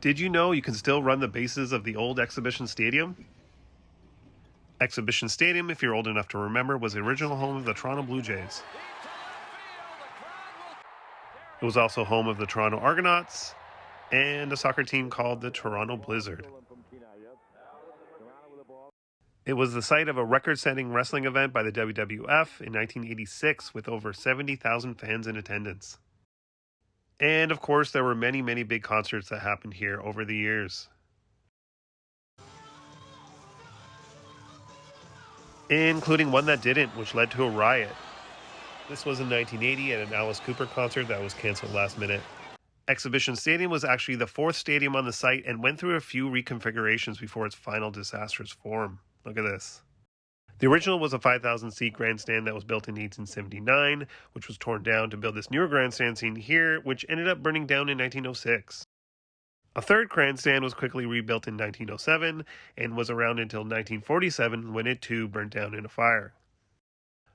Did you know you can still run the bases of the old Exhibition Stadium? Exhibition Stadium, if you're old enough to remember, was the original home of the Toronto Blue Jays. It was also home of the Toronto Argonauts and a soccer team called the Toronto Blizzard. It was the site of a record-setting wrestling event by the WWF in 1986 with over 70,000 fans in attendance. And of course, there were many, many big concerts that happened here over the years, including one that didn't, which led to a riot. This was in 1980 at an Alice Cooper concert that was canceled last minute. Exhibition Stadium was actually the fourth stadium on the site and went through a few reconfigurations before its final disastrous form. Look at this. The original was a 5,000-seat grandstand that was built in 1879, which was torn down to build this newer grandstand seen here, which ended up burning down in 1906. A third grandstand was quickly rebuilt in 1907 and was around until 1947 when it too burnt down in a fire.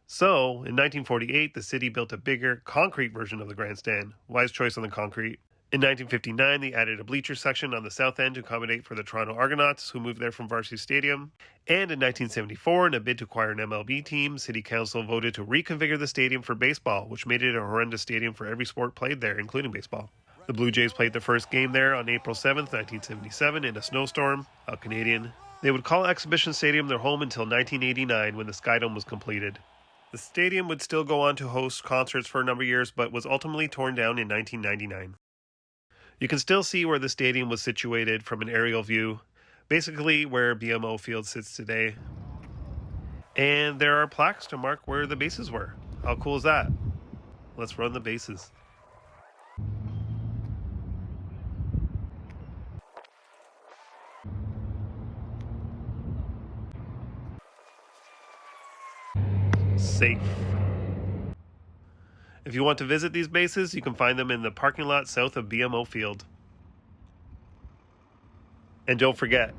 So, in 1948, the city built a bigger, concrete version of the grandstand. Wise choice on the concrete. In 1959, they added a bleacher section on the south end to accommodate for the Toronto Argonauts, who moved there from Varsity Stadium. And in 1974, in a bid to acquire an MLB team, City Council voted to reconfigure the stadium for baseball, which made it a horrendous stadium for every sport played there, including baseball. The Blue Jays played their first game there on April 7, 1977, in a snowstorm, a Canadian. They would call Exhibition Stadium their home until 1989, when the Skydome was completed. The stadium would still go on to host concerts for a number of years, but was ultimately torn down in 1999. You can still see where the stadium was situated from an aerial view, basically where BMO Field sits today. And there are plaques to mark where the bases were. How cool is that? Let's run the bases. Safe. If you want to visit these bases, you can find them in the parking lot south of BMO Field. And don't forget,